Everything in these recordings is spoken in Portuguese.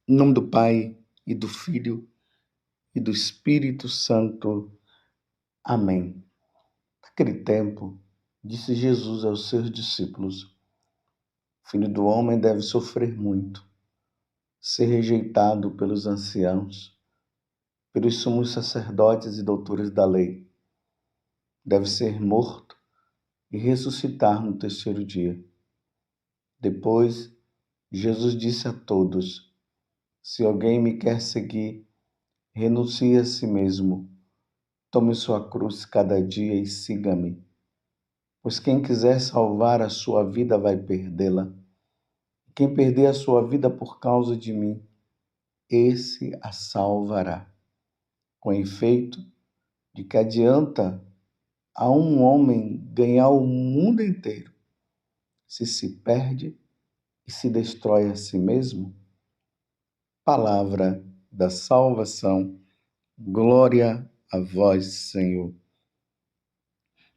Em nome do Pai, e do Filho, e do Espírito Santo. Amém. Naquele tempo, disse Jesus aos seus discípulos: o Filho do Homem deve sofrer muito, ser rejeitado pelos anciãos, pelos sumos sacerdotes e doutores da lei. Deve ser morto e ressuscitar no terceiro dia. Depois, Jesus disse a todos: se alguém me quer seguir, renuncie a si mesmo. Tome sua cruz cada dia e siga-me. Pois quem quiser salvar a sua vida vai perdê-la. Quem perder a sua vida por causa de mim, esse a salvará. Com efeito, de que adianta a um homem ganhar o mundo inteiro, se perde e se destrói a si mesmo? Palavra da salvação. Glória a vós, Senhor.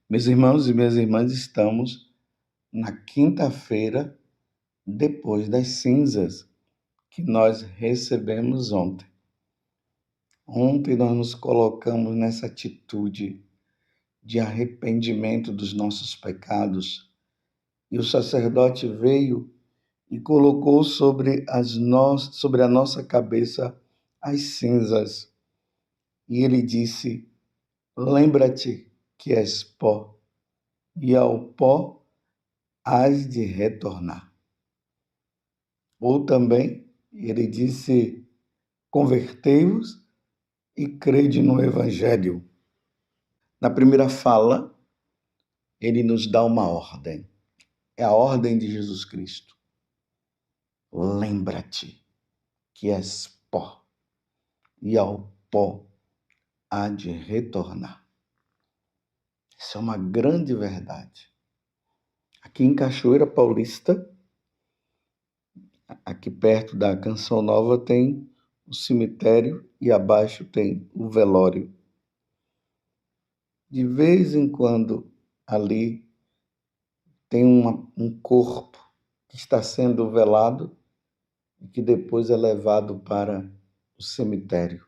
Meus irmãos e minhas irmãs, estamos na quinta-feira depois das cinzas que nós recebemos ontem. Ontem nós nos colocamos nessa atitude de arrependimento dos nossos pecados e o sacerdote veio e colocou sobre a nossa cabeça as cinzas. E ele disse: lembra-te que és pó, e ao pó hás de retornar. Ou também, ele disse: convertei-vos e crede no Evangelho. Na primeira fala, ele nos dá uma ordem. É a ordem de Jesus Cristo. Lembra-te que és pó, e ao pó há de retornar. Isso é uma grande verdade. Aqui em Cachoeira Paulista, aqui perto da Canção Nova, tem o cemitério e abaixo tem o velório. De vez em quando, ali, tem um corpo que está sendo velado e que depois é levado para o cemitério.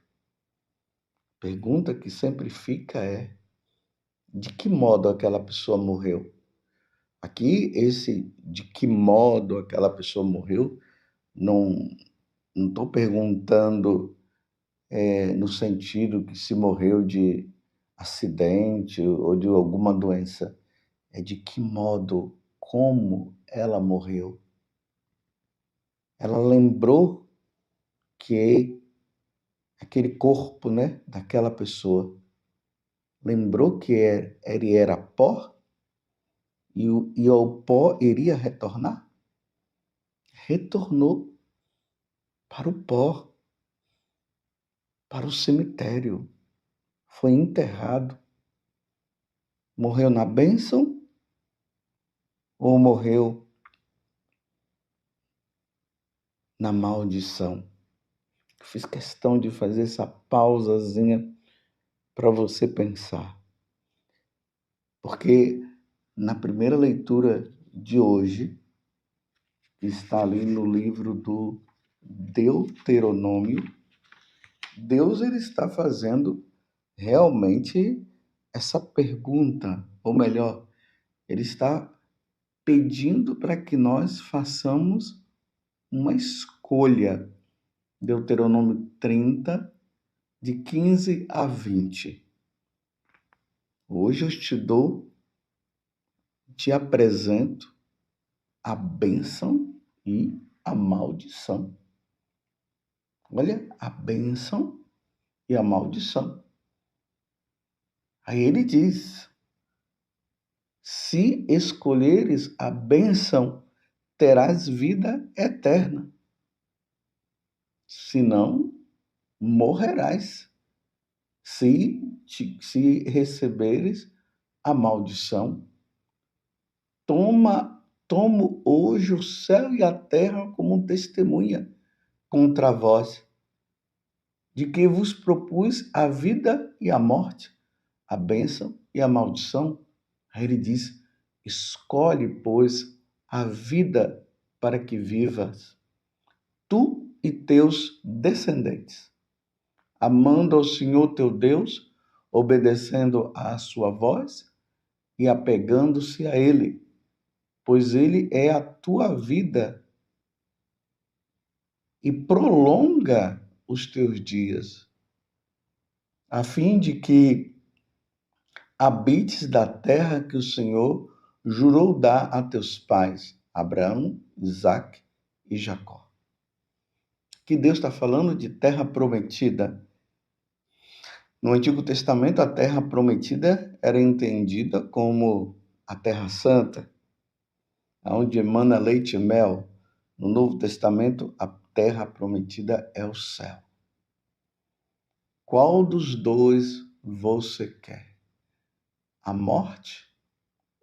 A pergunta que sempre fica é: de que modo aquela pessoa morreu? Aqui, esse de que modo aquela pessoa morreu, não estou perguntando no sentido que se morreu de acidente ou de alguma doença. É de que modo, como ela morreu. Ela lembrou que aquele corpo, daquela pessoa, lembrou que ele era pó e ao pó iria retornar? Retornou para o pó, para o cemitério. Foi enterrado. Morreu na bênção ou morreu na maldição? Fiz questão de fazer essa pausazinha para você pensar. Porque na primeira leitura de hoje, que está ali no livro do Deuteronômio, Deus ele está fazendo realmente essa pergunta, ou melhor, ele está pedindo para que nós façamos uma escolha. Deuteronômio 30, de 15 a 20. Hoje eu te apresento a bênção e a maldição. Olha, a bênção e a maldição. Aí ele diz: se escolheres a bênção, terás vida eterna. Se não, morrerás. Se receberes a maldição, tomo hoje o céu e a terra como testemunha contra vós, de que vos propus a vida e a morte, a bênção e a maldição. Aí ele diz: escolhe, pois, a vida para que vivas. Tu e teus descendentes, amando ao Senhor teu Deus, obedecendo à sua voz e apegando-se a Ele, pois Ele é a tua vida e prolonga os teus dias, a fim de que habites da terra que o Senhor jurou dar a teus pais, Abraão, Isaque e Jacó. Que Deus está falando de terra prometida. No Antigo Testamento, a terra prometida era entendida como a Terra Santa, onde emana leite e mel. No Novo Testamento, a terra prometida é o céu. Qual dos dois você quer? A morte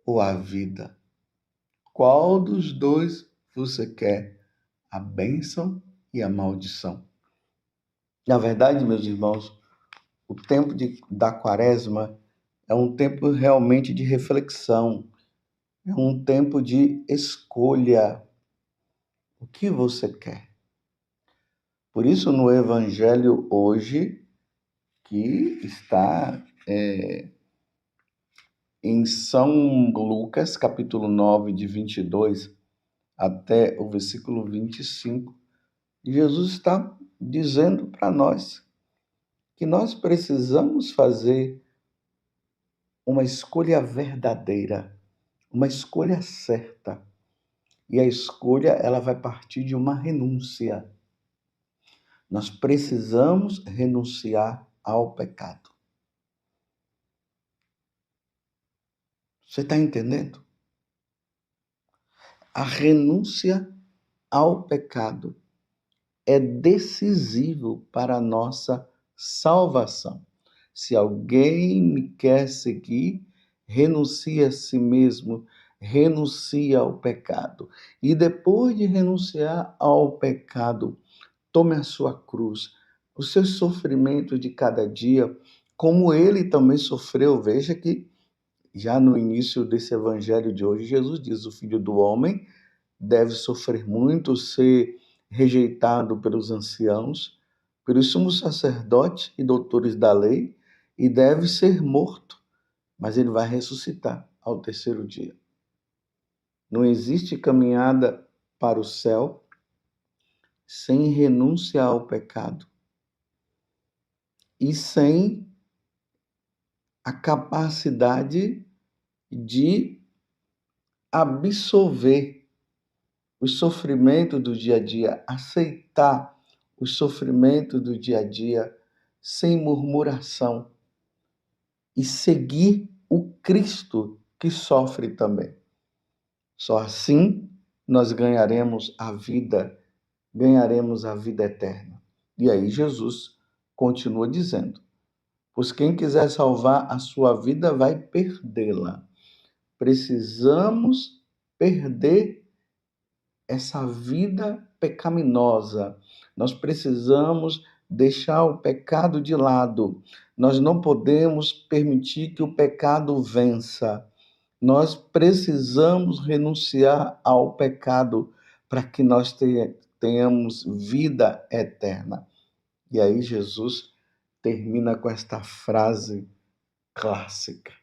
ou a vida? Qual dos dois você quer? A bênção e a maldição? Na verdade, meus irmãos, o tempo da Quaresma é um tempo realmente de reflexão, é um tempo de escolha. O que você quer? Por isso, no Evangelho hoje, que está em São Lucas, capítulo 9, de 22 até o versículo 25, Jesus está dizendo para nós que nós precisamos fazer uma escolha verdadeira, uma escolha certa. E a escolha, ela vai partir de uma renúncia. Nós precisamos renunciar ao pecado. Você está entendendo? A renúncia ao pecado é decisivo para a nossa salvação. Se alguém me quer seguir, renuncie a si mesmo, renuncie ao pecado. E depois de renunciar ao pecado, tome a sua cruz, os seus sofrimentos de cada dia, como ele também sofreu. Veja que já no início desse evangelho de hoje, Jesus diz: o Filho do Homem deve sofrer muito, ser rejeitado pelos anciãos, pelos sumos sacerdotes e doutores da lei, e deve ser morto, mas ele vai ressuscitar ao terceiro dia. Não existe caminhada para o céu sem renúncia ao pecado e sem a capacidade de absorver os sofrimentos do dia a dia, aceitar os sofrimentos do dia a dia sem murmuração e seguir o Cristo que sofre também. Só assim nós ganharemos a vida eterna. E aí Jesus continua dizendo: pois quem quiser salvar a sua vida vai perdê-la. Precisamos perder essa vida pecaminosa. Nós precisamos deixar o pecado de lado. Nós não podemos permitir que o pecado vença. Nós precisamos renunciar ao pecado para que nós tenhamos vida eterna. E aí Jesus termina com esta frase clássica: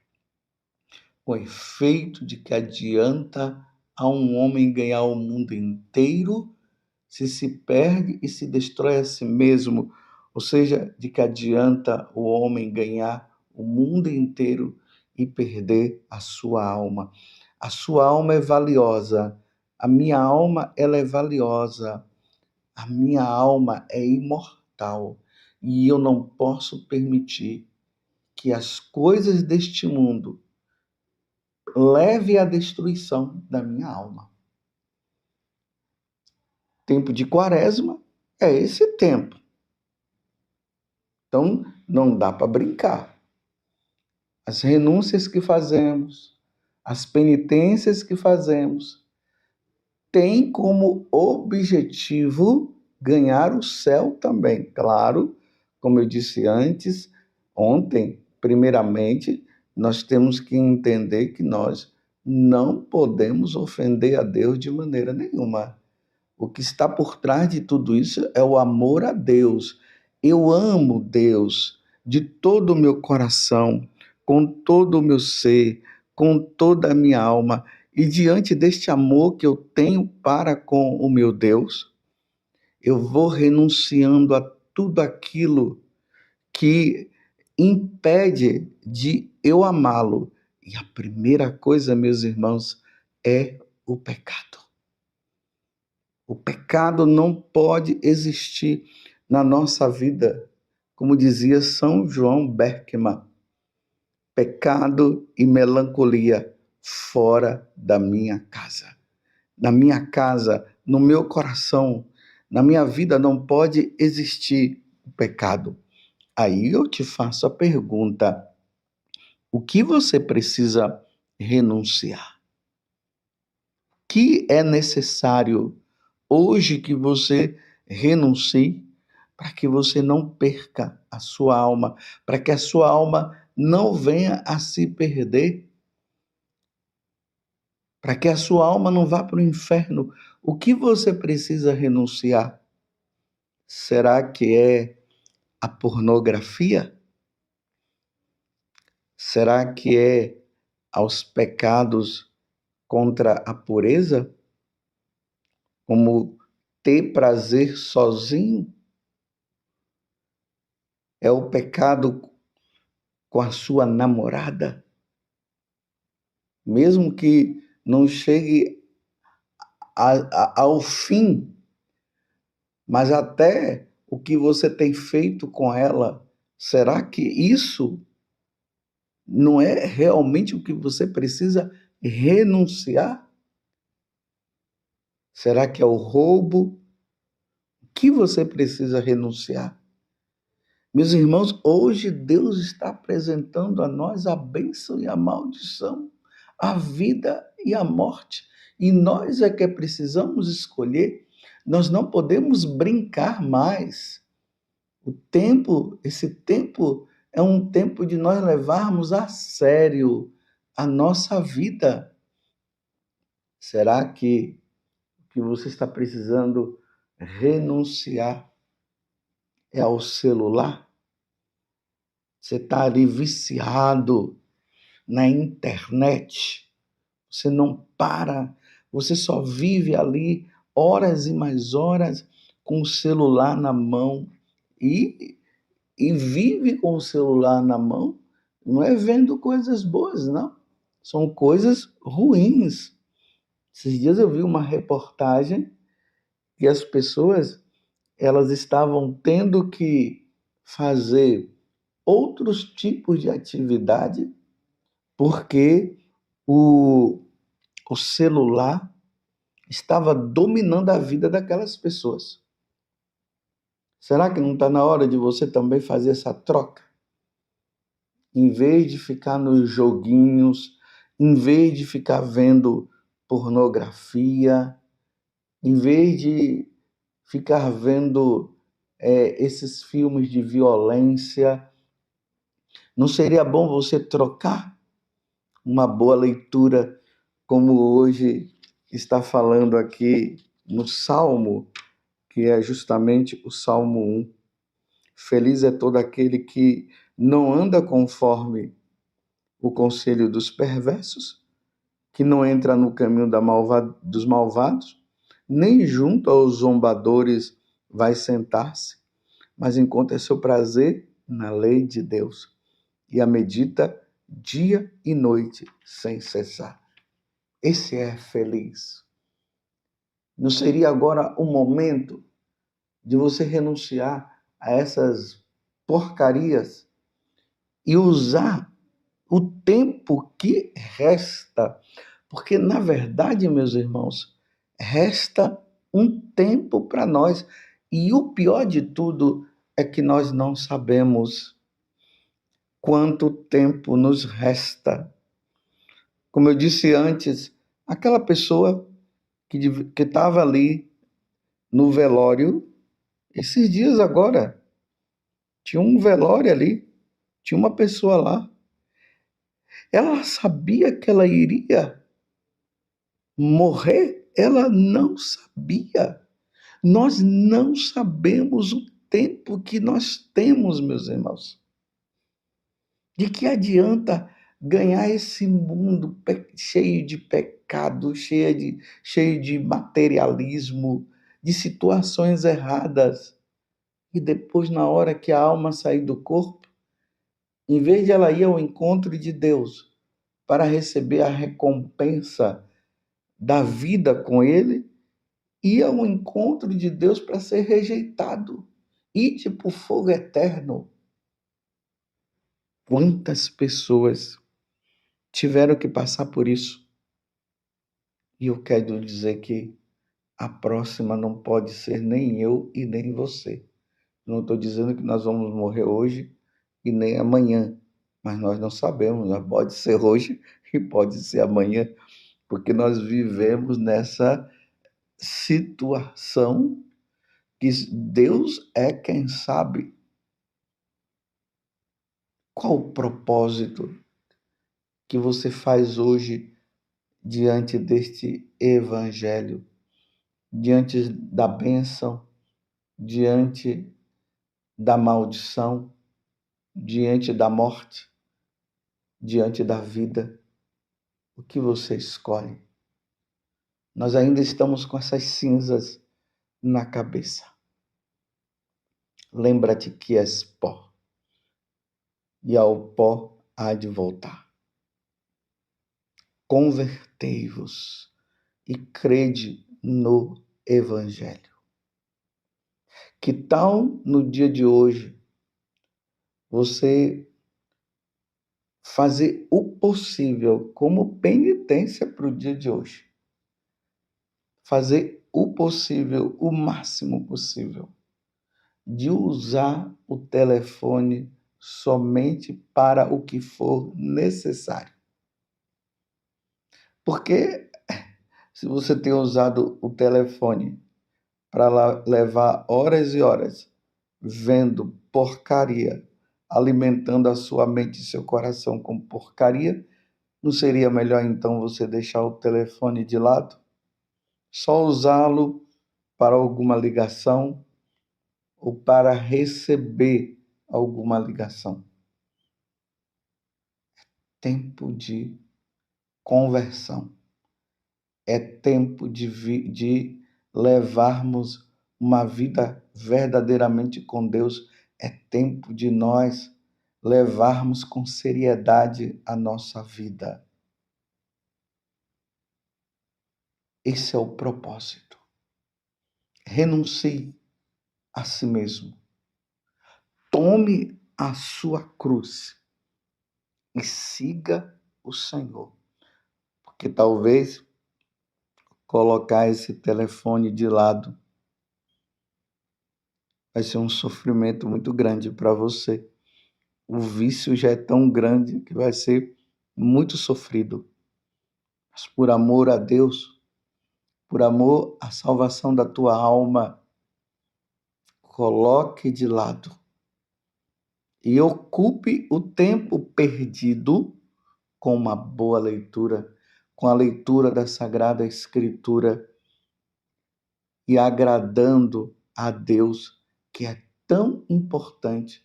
o efeito de que adianta a um homem ganhar o mundo inteiro se perde e se destrói a si mesmo. Ou seja, de que adianta o homem ganhar o mundo inteiro e perder a sua alma. A sua alma é valiosa. A minha alma, ela é valiosa. A minha alma é imortal. E eu não posso permitir que as coisas deste mundo leve à destruição da minha alma. Tempo de Quaresma é esse tempo. Então, não dá para brincar. As renúncias que fazemos, as penitências que fazemos, têm como objetivo ganhar o céu também. Claro, como eu disse ontem, primeiramente, nós temos que entender que nós não podemos ofender a Deus de maneira nenhuma. O que está por trás de tudo isso é o amor a Deus. Eu amo Deus de todo o meu coração, com todo o meu ser, com toda a minha alma. E diante deste amor que eu tenho para com o meu Deus, eu vou renunciando a tudo aquilo que impede de eu amá-lo. E a primeira coisa, meus irmãos, é o pecado. O pecado não pode existir na nossa vida. Como dizia São João Berckmann, pecado e melancolia fora da minha casa. Na minha casa, no meu coração, na minha vida não pode existir o pecado. Aí eu te faço a pergunta: o que você precisa renunciar? O que é necessário hoje que você renuncie para que você não perca a sua alma, para que a sua alma não venha a se perder, para que a sua alma não vá para o inferno? O que você precisa renunciar? Será que é a pornografia? Será que é aos pecados contra a pureza? Como ter prazer sozinho? É o pecado com a sua namorada? Mesmo que não chegue ao fim, mas até o que você tem feito com ela, será que isso não é realmente o que você precisa renunciar? Será que é o roubo? O que você precisa renunciar? Meus irmãos, hoje Deus está apresentando a nós a bênção e a maldição, a vida e a morte. E nós é que precisamos escolher. Nós não podemos brincar mais. Esse tempo é um tempo de nós levarmos a sério a nossa vida. Será que o que você está precisando renunciar é ao celular? Você está ali viciado na internet, você não para, você só vive ali horas e mais horas com o celular na mão e vive com o celular na mão, não é vendo coisas boas, não. São coisas ruins. Esses dias eu vi uma reportagem que as pessoas elas estavam tendo que fazer outros tipos de atividade porque o celular estava dominando a vida daquelas pessoas. Será que não está na hora de você também fazer essa troca? Em vez de ficar nos joguinhos, em vez de ficar vendo pornografia, em vez de ficar vendo esses filmes de violência, não seria bom você trocar uma boa leitura, como hoje está falando aqui no Salmo, que é justamente o Salmo 1. Feliz é todo aquele que não anda conforme o conselho dos perversos, que não entra no caminho dos malvados, nem junto aos zombadores vai sentar-se, mas encontra seu prazer na lei de Deus e a medita dia e noite sem cessar. Esse é feliz. Não seria agora o momento de você renunciar a essas porcarias e usar o tempo que resta? Porque, na verdade, meus irmãos, resta um tempo para nós. E o pior de tudo é que nós não sabemos quanto tempo nos resta. Como eu disse antes, aquela pessoa que estava ali no velório, esses dias agora, tinha um velório ali, tinha uma pessoa lá. Ela sabia que ela iria morrer? Ela não sabia. Nós não sabemos o tempo que nós temos, meus irmãos. De que adianta ganhar esse mundo cheio de pecado, cheio de materialismo, de situações erradas, e depois, na hora que a alma sair do corpo, em vez de ela ir ao encontro de Deus para receber a recompensa da vida com Ele, ir ao encontro de Deus para ser rejeitado, ir para o fogo eterno. Quantas pessoas tiveram que passar por isso? E eu quero dizer que a próxima não pode ser nem eu e nem você. Não estou dizendo que nós vamos morrer hoje e nem amanhã, mas nós não sabemos, né? Pode ser hoje e pode ser amanhã, porque nós vivemos nessa situação que Deus é quem sabe qual o propósito que você faz hoje diante deste evangelho, diante da bênção, diante da maldição, diante da morte, diante da vida. O que você escolhe? Nós ainda estamos com essas cinzas na cabeça. Lembra-te que és pó, e ao pó há de voltar. Convertei-vos e crede no Evangelho. Que tal no dia de hoje você fazer o possível como penitência para o dia de hoje? Fazer o possível, o máximo possível, de usar o telefone somente para o que for necessário. Porque se você tem usado o telefone para levar horas e horas vendo porcaria, alimentando a sua mente e seu coração com porcaria, não seria melhor então você deixar o telefone de lado? Só usá-lo para alguma ligação ou para receber alguma ligação. Tempo de conversão. É tempo de levarmos uma vida verdadeiramente com Deus. É tempo de nós levarmos com seriedade a nossa vida. Esse é o propósito. Renuncie a si mesmo. Tome a sua cruz e siga o Senhor. Porque talvez colocar esse telefone de lado vai ser um sofrimento muito grande para você. O vício já é tão grande que vai ser muito sofrido. Mas por amor a Deus, por amor à salvação da tua alma, coloque de lado e ocupe o tempo perdido com uma boa leitura, com a leitura da Sagrada Escritura e agradando a Deus, que é tão importante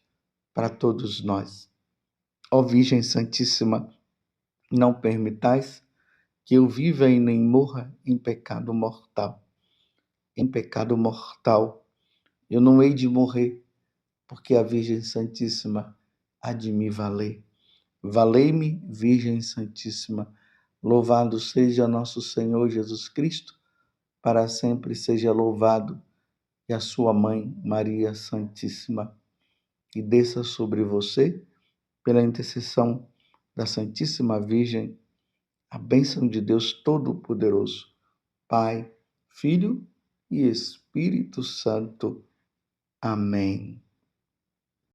para todos nós. Ó Virgem Santíssima, não permitais que eu viva e nem morra em pecado mortal. Em pecado mortal, eu não hei de morrer, porque a Virgem Santíssima há de me valer. Valei-me, Virgem Santíssima, louvado seja nosso Senhor Jesus Cristo, para sempre seja louvado, e a sua mãe, Maria Santíssima, e desça sobre você, pela intercessão da Santíssima Virgem, a bênção de Deus Todo-Poderoso, Pai, Filho e Espírito Santo. Amém.